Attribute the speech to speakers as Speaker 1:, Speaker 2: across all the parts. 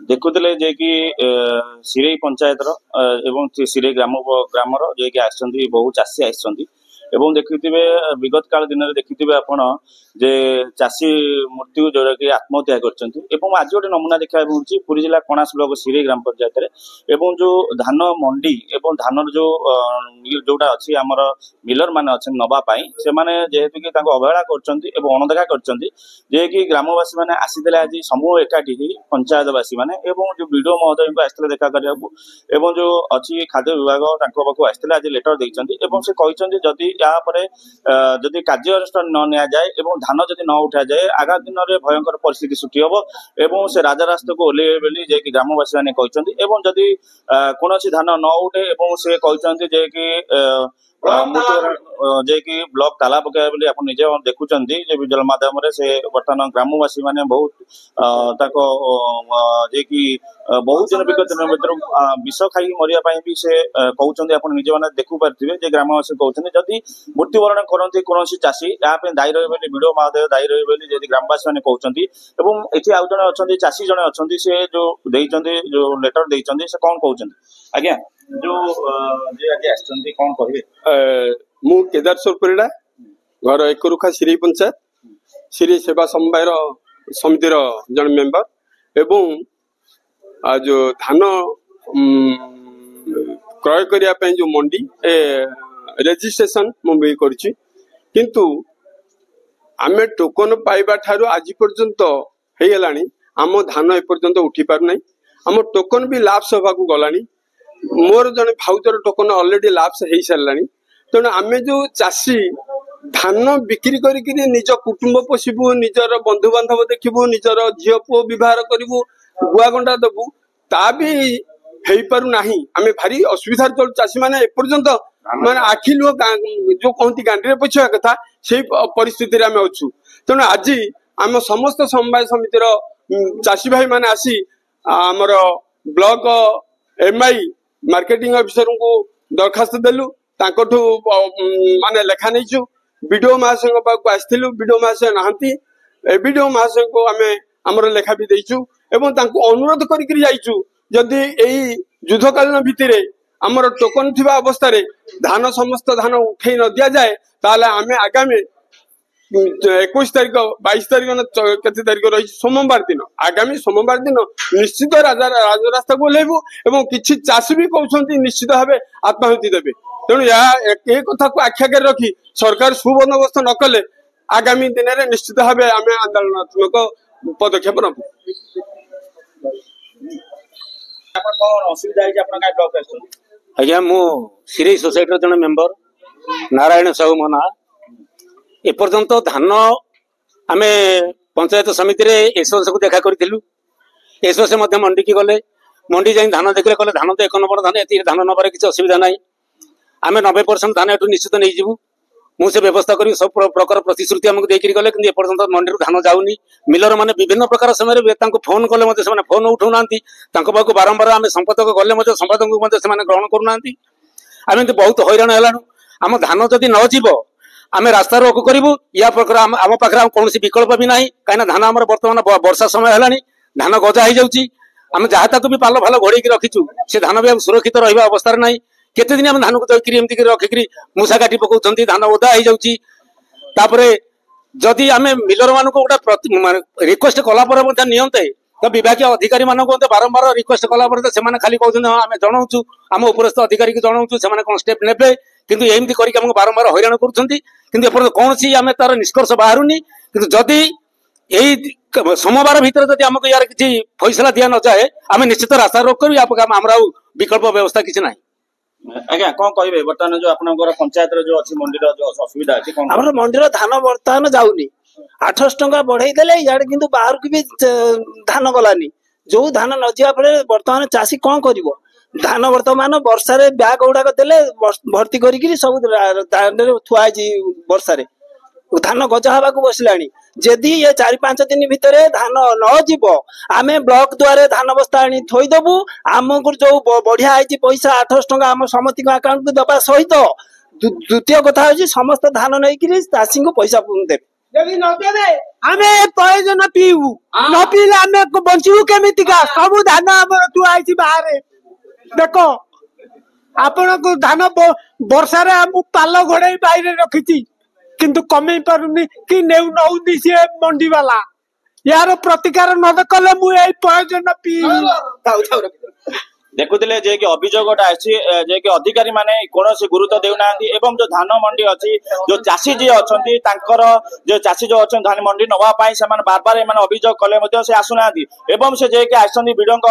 Speaker 1: देखुले जे कि सिरेई पंचायत एवं सिरेई ग्रामर जे कि आसछन्ती बहु चाषी आसछन्ती एवं देखिथिबे विगत काल दिन देखिथिबे आपण जे चाषी मृत्यु जोरा कि आत्महत्या करछन्ती एवं आज गोटे नमूना देखा मिलुछि पुरी जिला कणास ब्लॉक सिरेई ग्राम पंचायत रे एवं जो धान मंडी एवं धान जो जोटा अछि हमर मिलर माने अछन नबा पई से माने जेहेतु कि ताको अवहेला करछन्ती एवं अनदेखा करछन्ती जे कि ग्रामवासी माने आसीदेले आज समूह एकाठी ही पंचायतवासी माने एवं जो वीडियो महोदय को आस्ते देखा करियाबू एवं जो अछि खाद्य विभाग ताको पाखु आस्ते आज लेटर दैछन्ती एवं से कहिछन्ती जदि या परे जदि कार्यानुष्ठान न निया जाए एवं धान जदि न उठा जाए आगा दिन रे भयंकर परिस्थिति सृष्टि होबो एवं से राजा रास्ता को ओले बेली जे कि ग्रामवासी माने कहिछन्ती एवं जदि कोनोसी धान न उठे एवं से कहिछन्ती जे कि जे कि ब्लॉक ताला पकाया बोली आपण निजे देखुचंती जे विजुअल माध्यम रे से वर्तमान ग्रामवासी माने बहुत ताको जे कि बहुत जन विगत दिन भीतर विष खाई मरिया पई भी से कहउचंती आपण निजे माने देखु परथिबे जे ग्रामवासी कहउचंती जदि मृत्युवरण करंती कोनोसी चासी या पे दायी रहे बोली वीडियो माध्यम दायी रहे बोली जे ग्रामवासी माने कहउचंती एवं एठी आउ जने अछंती चासी जने अछंती से जो देइचंती जो लेटर देइचंती से कोन कहउचंती आज्ञा जो जे आगे आछंती कोन कहिबे
Speaker 2: मु केदारेश्वर परिड़ा घर एकरुखा सिरेई पंचायत सिरेई सेवा समवाय समितिर जन मेंबर एवं जो धान क्रय करिया पे जो मंडी रेजिस्ट्रेशन मुझे करछि किंतु आमे टोकन पाइबा ठारू आज पर्यंत हे गलानी आम धान ए पर्यंत उठी पार नै आम टोकन भी लाप्स होबा को गलानी मोर जने भाउजर टोकन ऑलरेडी लाप्स हे सरलानी तेणु आमे जो चाषी धान बिक्री करिक निज कुटुंब पोषिबू निजर बंधु बांधव देखिबू निजर झील पुओ व्यवहार करिबू गुआ गंडा देबू ता भी हेई पारु नाही आमे भारी असुविधा चल चाषी माने एपर्यंत माने आखि लो जो कहती गांडी रे पछिया कथा से परिस्थिति रे आमे अछु तेणु आज आम समस्त समवाय समितिर चाषी भाई माने आसी आमर ब्लॉक एमआई मार्केटिंग ऑफिसर को दरखास्त देलु तांकठू माने लेखा नैचु वीडियो महाशय पाक आसथिलु वीडियो महाशय नाहंती ए वीडियो महाशय को आमे हमर लेखा भी देइचु एवं तांको अनुरोध करिकरी जाइचु जदि एई युद्धकालीन भितिरे हमर टोकन थिबा अवस्था रे धान समस्त धान उठै न दिया जाए ताले आमे आगामी 21 तारिख 22 तारिख केते तारिख रही सोमवार दिन आगामी सोमवार दिन निश्चित राजरास्ता को लेबू एवं किछि चाषी भी कहउछंती निश्चित भाबे आत्महत्या देबे तेणु या कथा को आख्या कर रखी सरकार सुबंदोबस्त न कले आगामी दिन में निश्चित भाव आम आंदोलनात्मक पदक्षेप नबू।
Speaker 3: आज्ञा मु सिरेई सोसाइटी जन मेंबर नारायण साहू मना एपर्यंत धान आम पंचायत समिति एसओस को देखा करूँ एसओस मंडी की गले मंडी जाई धान देखले कले धान तो 1 नंबर धान ए धान नबार किसी असुविधा ना आम 90% धान एठू निश्चित नहीं जीवु मुझे व्यवस्था करी सब प्रकार प्रतिश्रुति आमको देकर गले कि एपर्यंत मंडी धान जाऊनी मिलर माने विभिन्न प्रकार समय फोन कले फोन उठाऊना पाक बारंबार आम संपादक गले संपादक ग्रहण करूना आम बहुत हैरान है आम धान जदि न जीव आम रास्ता रोक करूँ या प्रकार आम पाखे कौन विकल्प भी ना कहीं धान आम बर्तमान वर्षा समय है धान गजा हो जाऊँगी आम जहाँ तक भी पाल फाल घोड़े रखीचु से धान भी सुरक्षित रहा अवस्था ना केते दिन आम धान को एमती रखिकी मूषा काटी पकाउछन्ती धान ओदा हो जाऊँगी जदि आम मिलर मान गोटे रिक्वेस्ट कला नियंते तो विभागीय अधिकारी मान बारंबार रिक्वेस्ट कला खाली कहते हाँ आम जनाऊँ आम उपरस्थ अधिकारी को जनाऊँ से कौन स्टेप ने किंतु एमती करके बारंबार हैरान कर कौन सी आम तार निष्कर्ष बाहरुनी कि जदि यही सोमवार भीतर जब आमको यार किसी फैसला दिया न जाए आम निश्चित रास्ता रोक करूँ विकल्प व्यवस्था किसी ना।
Speaker 1: आज्ञा कौन कहे बर्तमान जो आपनकर पंचायत जो अच्छी मंडी जो असुविधा अच्छी
Speaker 4: हमर मंडी धान बर्तमान जाऊनी 800 टंका बढ़ाई देले यार किंतु बाहर की भी धान गलानी जो धान न जिया फले बर्तमान चाषी कौन करिवो धान बर्तमान वर्षा रे ब्याग गुड़ाक देले भर्ती करिकी सब थुआ वर्षा धान गजा हवा को बसलानी जदि ये 4-5 दिन भितर धान न जीव आम ब्लॉक द्वारा धान बस्ता आनी थोईदेबू आमको जो बढ़िया है पैसा 800 टंका आम समस्त अकाउंट को दबा सहित द्वितीय कथा हूँ समस्त धान नहीं चाषी को पैसा देवे
Speaker 5: आमे प्रयोजन पीबू न पीले आमे बंचू केमितिका सब धान आमर तू आई बाहर देख आपण को धान वर्षा पाल घोड़े बाहर रखी किंतु कमे पारुनी कि नेउ नौनी सी मंडी वाला यार प्रतिकार न कले मु प्रयोजन पी
Speaker 1: देखुले जे कि अभियोगटा आसी जे कि अधिकारी माने कोनोसी गुरुत्व देउना एवं जो धान मंडी अछि जो चासी जे अछंती तांकर जो चासी जो अछन धान मंडी नवा पाई से माने बार बार माने अभियोग कले मध्ये से आसुना एवं से जे कि आछंती बिडंग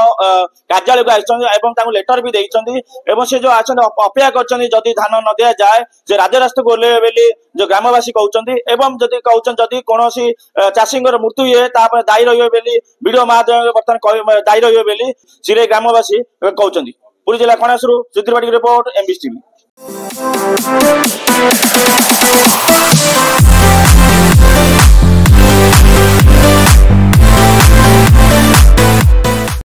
Speaker 1: कार्यालय को आछंती एवं तांको लेटर भी देइछंती एवं से जो आछंती अपेक्षा करछंती जदी धान न दिया जाय जे राज्य राष्ट्र गोले बेली जो ग्रामवासी कहउछंती एवं जदी कहउछन जदी कोनोसी चासींगर मृत्यु हे तापर दायी रहियो बेली वीडियो माध्यम बर्तन दायी रहियो बेली सिरे ग्रामवासी कहउछंती। पुरी जिला खणासुरु चित्रपाटी रिपोर्ट एमबीसी टीवी।